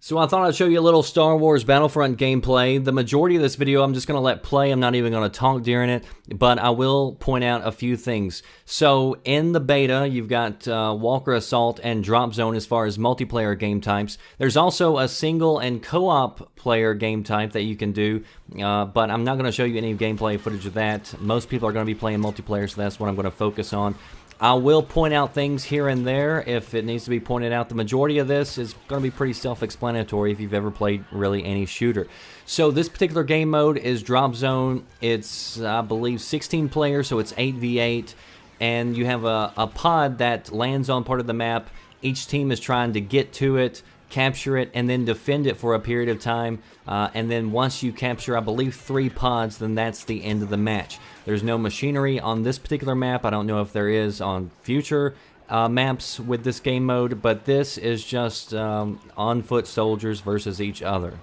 So I thought I'd show you a little Star Wars Battlefront gameplay. The majority of this video I'm just going to let play. I'm not even going to talk during it, but I will point out a few things. So in the beta, you've got Walker Assault and Drop Zone as far as multiplayer game types. There's also a single and co-op player game type that you can do, but I'm not going to show you any gameplay footage of that. Most people are going to be playing multiplayer, so that's what I'm going to focus on. I will point out things here and there if it needs to be pointed out. The majority of this is going to be pretty self-explanatory if you've ever played really any shooter. So this particular game mode is Drop Zone. It's, I believe, 16 players, so it's 8v8. And you have a pod that lands on part of the map. Each team is trying to get to it, capture it, and then defend it for a period of time. And then once you capture, I believe, 3 pods, then that's the end of the match. There's no machinery on this particular map. I don't know if there is on future maps with this game mode, but this is just on-foot soldiers versus each other.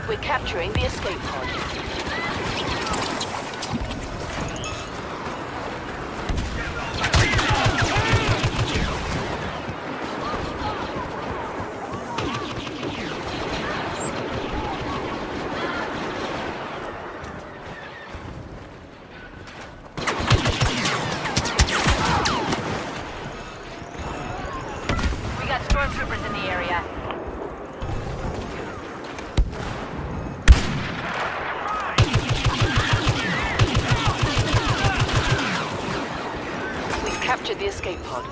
We're capturing the escape pod. We got stormtroopers in the area. Captured the escape pod.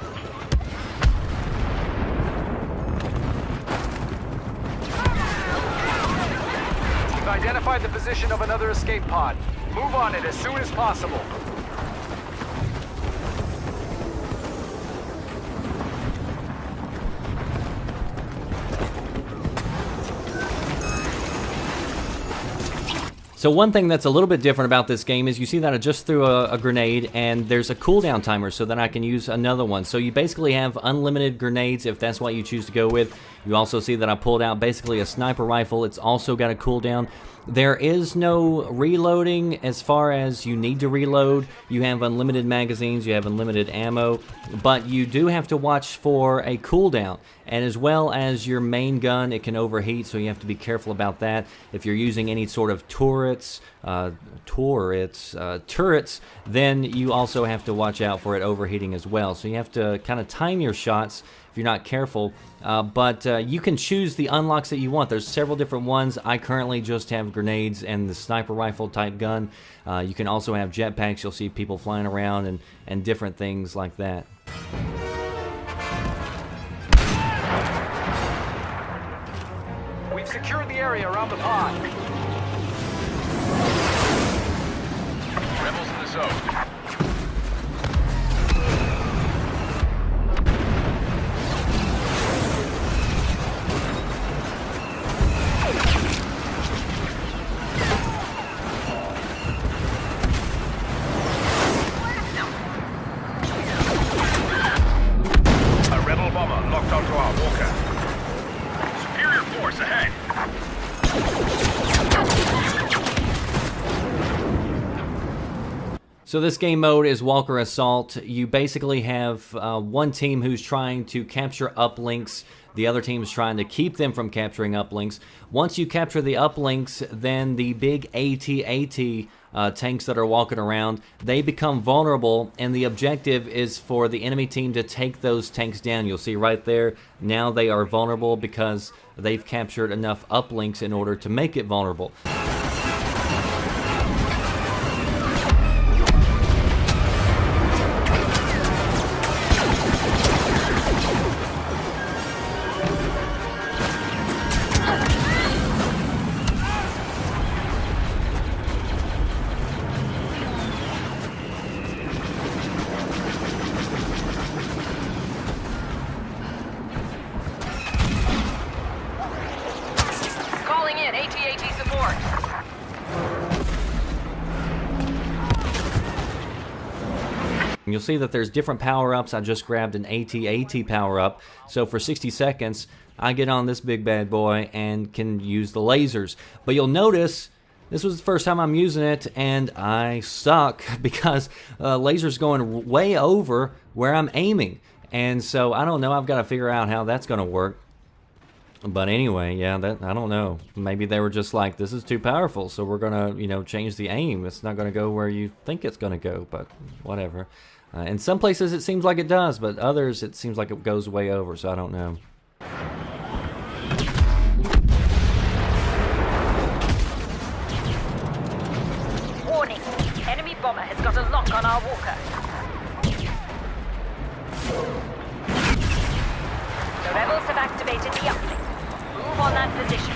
We've identified the position of another escape pod. Move on it as soon as possible. So one thing that's a little bit different about this game is you see that I just threw a grenade and there's a cooldown timer so that I can use another one. So you basically have unlimited grenades if that's what you choose to go with. You also see that I pulled out basically a sniper rifle. It's also got a cooldown. There is no reloading as far as you need to reload. You have unlimited magazines, you have unlimited ammo, but you do have to watch for a cooldown. And as well as your main gun, it can overheat, so you have to be careful about that. If you're using any sort of turrets, then you also have to watch out for it overheating as well. So you have to kind of time your shots if you're not careful. But you can choose the unlocks that you want. There's several different ones. I currently just have grenades and the sniper rifle type gun. You can also have jetpacks. You'll see people flying around and different things like that. We've secured the area around the pod. Rebels in the zone. A rebel bomber locked onto our walker. Superior force ahead. So this game mode is Walker Assault. You basically have one team who's trying to capture uplinks. The other team's trying to keep them from capturing uplinks. Once you capture the uplinks, then the big AT-AT tanks that are walking around, they become vulnerable, and the objective is for the enemy team to take those tanks down. You'll see right there, now they are vulnerable because they've captured enough uplinks in order to make it vulnerable. Calling in AT-AT support. And you'll see that there's different power-ups. I just grabbed an AT-AT power-up. So for 60 seconds, I get on this big bad boy and can use the lasers. But you'll notice this was the first time I'm using it, and I suck because laser's going way over where I'm aiming. And so I don't know. I've got to figure out how that's going to work. But anyway, yeah, I don't know. Maybe they were just like, this is too powerful, so we're going to, you know, change the aim. It's not going to go where you think it's going to go, but whatever. In some places it seems like it does, but others it seems like it goes way over, so I don't know. Warning, enemy bomber has got a lock on our walker. The rebels have activated the uplink. Move on that position.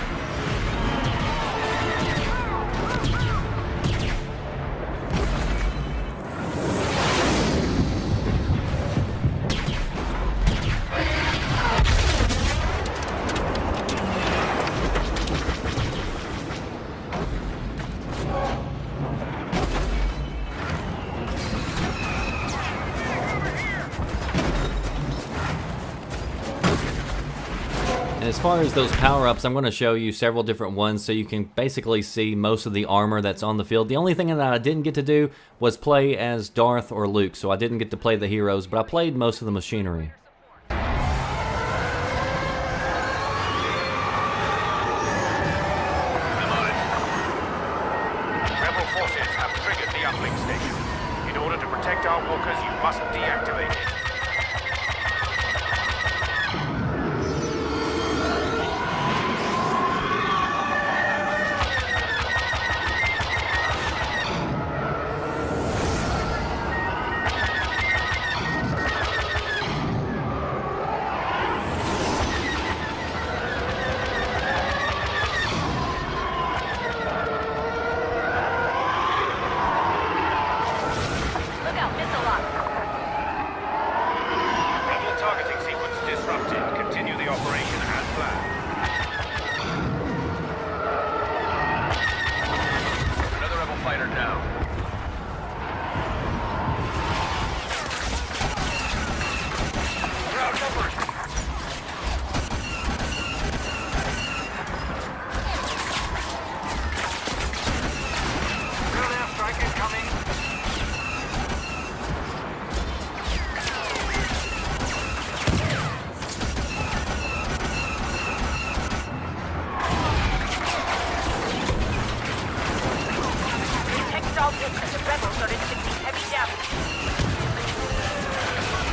And as far as those power-ups, I'm going to show you several different ones so you can basically see most of the armor that's on the field. The only thing that I didn't get to do was play as Darth or Luke, so I didn't get to play the heroes, but I played most of the machinery. Rebel forces have triggered the uplink station. In order to protect our walkers, you must deactivate it.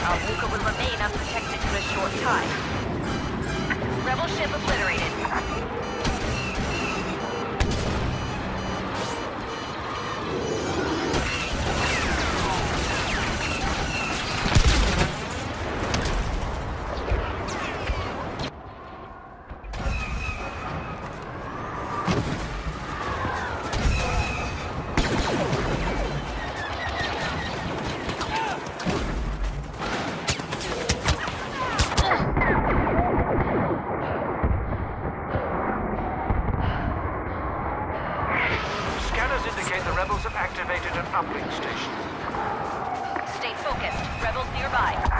Our walker will remain unprotected for a short time. Rebel ship obliterated. Rebels have activated an uplink station. Stay focused. Rebels nearby.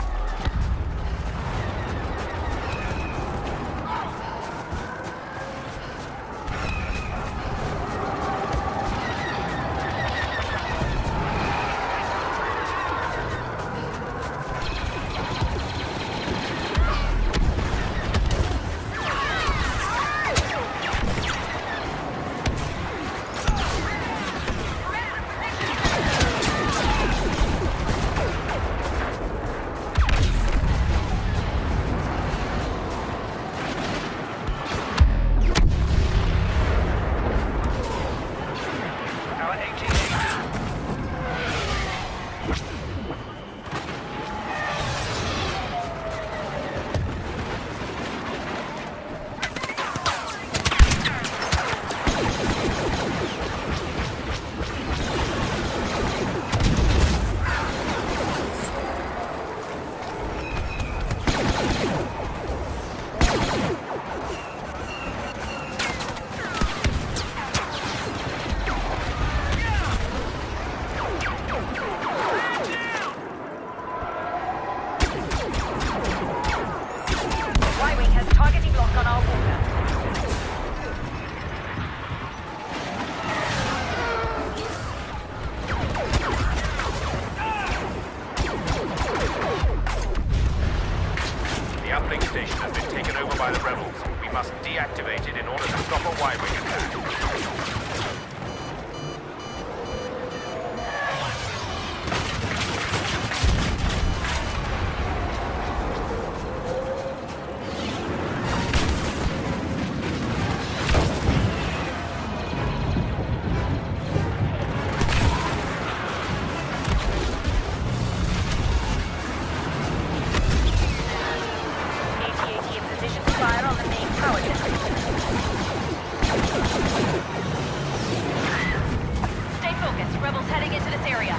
area.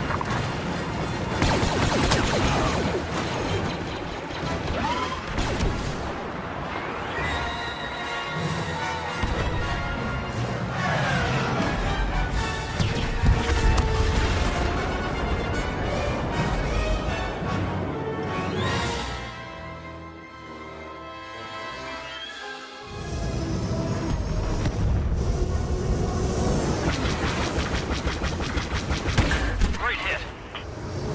Great hit.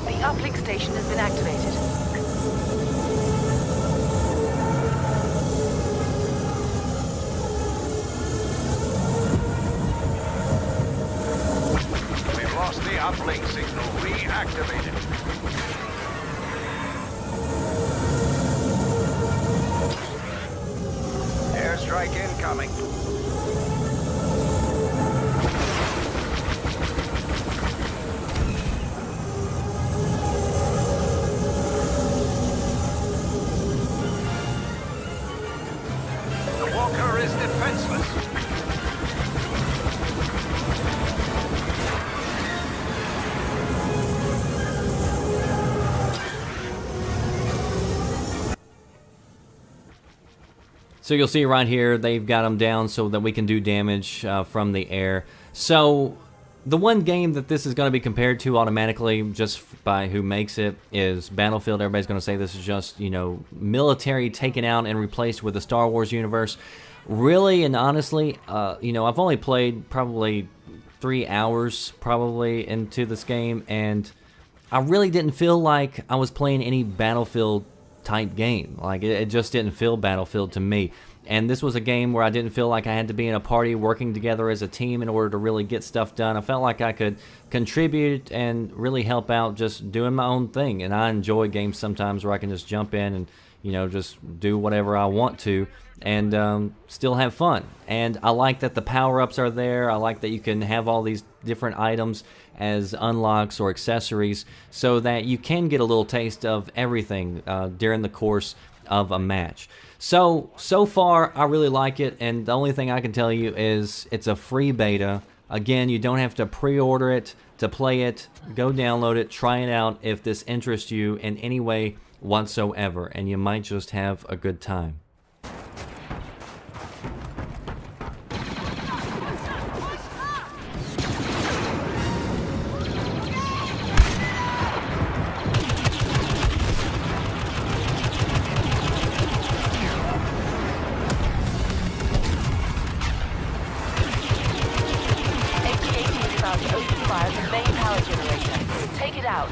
The uplink station has been activated. We've lost the uplink signal. Reactivated. Airstrike incoming. The walker is defenseless. So you'll see right here, they've got them down so that we can do damage from the air. So the one game that this is going to be compared to automatically, just by who makes it, is Battlefield. Everybody's going to say this is just, you know, military taken out and replaced with the Star Wars universe. Really and honestly, you know, I've only played probably 3 hours probably into this game, and I really didn't feel like I was playing any Battlefield type game. Like, it just didn't feel Battlefield to me. And this was a game where I didn't feel like I had to be in a party working together as a team in order to really get stuff done. I felt like I could contribute and really help out just doing my own thing. And I enjoy games sometimes where I can just jump in and, you know, just do whatever I want to and still have fun. And I like that the power-ups are there. I like that you can have all these different items as unlocks or accessories so that you can get a little taste of everything during the course of a match. So far, I really like it, and the only thing I can tell you is it's a free beta. Again, you don't have to pre-order it to play it. Go download it, try it out if this interests you in any way whatsoever, and you might just have a good time. AT-AT is about to open fire the main power generator. Take it out.